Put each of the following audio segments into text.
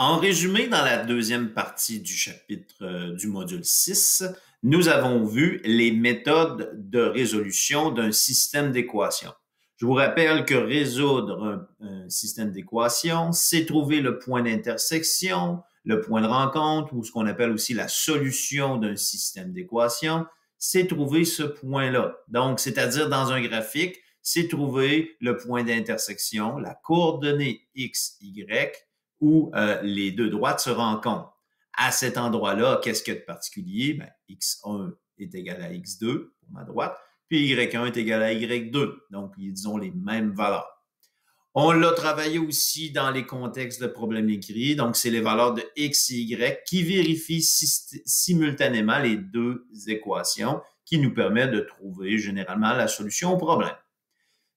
En résumé, dans la deuxième partie du chapitre du module 6, nous avons vu les méthodes de résolution d'un système d'équations. Je vous rappelle que résoudre un système d'équations, c'est trouver le point d'intersection, le point de rencontre, ou ce qu'on appelle aussi la solution d'un système d'équations, c'est trouver ce point-là. Donc, c'est-à-dire dans un graphique, c'est trouver le point d'intersection, la coordonnée x, y, où les deux droites se rencontrent. À cet endroit-là, qu'est-ce qu'il y a de particulier? Ben, x1 est égal à x2 pour ma droite, puis y1 est égal à y2. Donc, ils ont les mêmes valeurs. On l'a travaillé aussi dans les contextes de problèmes écrits. Donc, c'est les valeurs de x et y qui vérifient simultanément les deux équations qui nous permettent de trouver généralement la solution au problème.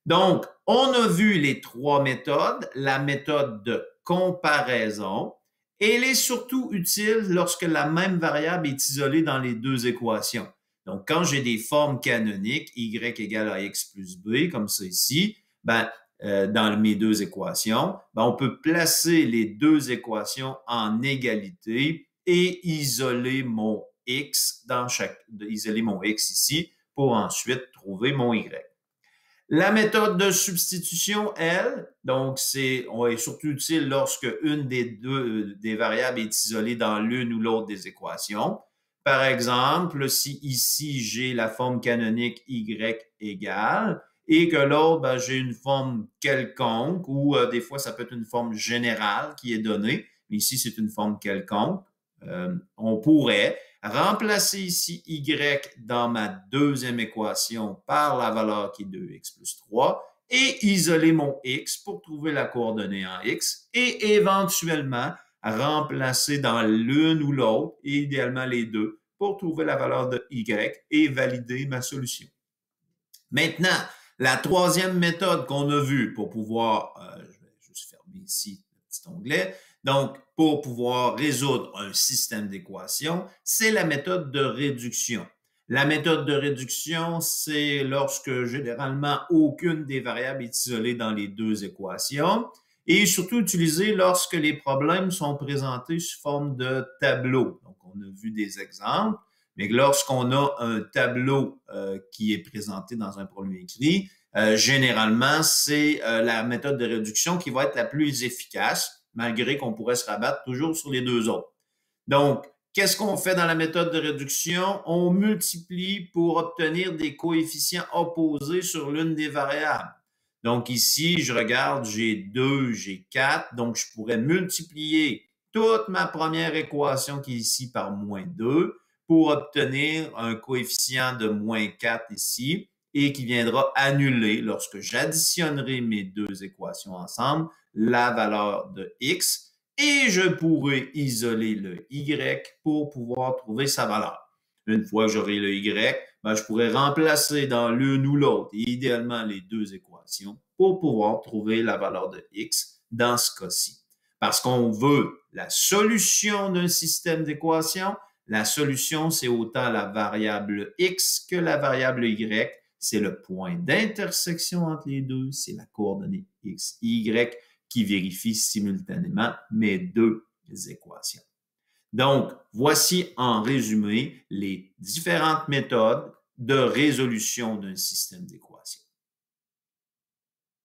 Donc, on a vu les trois méthodes. La méthode de comparaison, et elle est surtout utile lorsque la même variable est isolée dans les deux équations. Donc, quand j'ai des formes canoniques, y égale à x plus b, comme ça ici, dans mes deux équations, on peut placer les deux équations en égalité et isoler mon x isoler mon x ici pour ensuite trouver mon y. La méthode de substitution, elle, donc est surtout utile lorsque une des variables est isolée dans l'une ou l'autre des équations. Par exemple, si ici j'ai la forme canonique y égale et que l'autre, j'ai une forme quelconque ou des fois ça peut être une forme générale qui est donnée, mais ici c'est une forme quelconque, on pourrait remplacer ici y dans ma deuxième équation par la valeur qui est 2x plus 3 et isoler mon x pour trouver la coordonnée en x et éventuellement remplacer dans l'une ou l'autre, et idéalement les deux, pour trouver la valeur de y et valider ma solution. Maintenant, la troisième méthode qu'on a vue pour pouvoir, je vais juste fermer ici le petit onglet, donc pour pouvoir résoudre un système d'équations, c'est la méthode de réduction. La méthode de réduction, c'est lorsque généralement aucune des variables est isolée dans les deux équations et surtout utilisée lorsque les problèmes sont présentés sous forme de tableau. Donc, on a vu des exemples. Mais lorsqu'on a un tableau qui est présenté dans un problème écrit, généralement, c'est la méthode de réduction qui va être la plus efficace, malgré qu'on pourrait se rabattre toujours sur les deux autres. Donc, qu'est-ce qu'on fait dans la méthode de réduction? On multiplie pour obtenir des coefficients opposés sur l'une des variables. Donc ici, je regarde, j'ai 2, j'ai 4, donc je pourrais multiplier toute ma première équation qui est ici par moins 2, pour obtenir un coefficient de moins 4 ici et qui viendra annuler, lorsque j'additionnerai mes deux équations ensemble, la valeur de x et je pourrai isoler le y pour pouvoir trouver sa valeur. Une fois que j'aurai le y, je pourrais remplacer dans l'une ou l'autre, et idéalement les deux équations, pour pouvoir trouver la valeur de x dans ce cas-ci. Parce qu'on veut la solution d'un système d'équations. La solution, c'est autant la variable x que la variable y. C'est le point d'intersection entre les deux. C'est la coordonnée x, y qui vérifie simultanément mes deux équations. Donc, voici en résumé les différentes méthodes de résolution d'un système d'équations.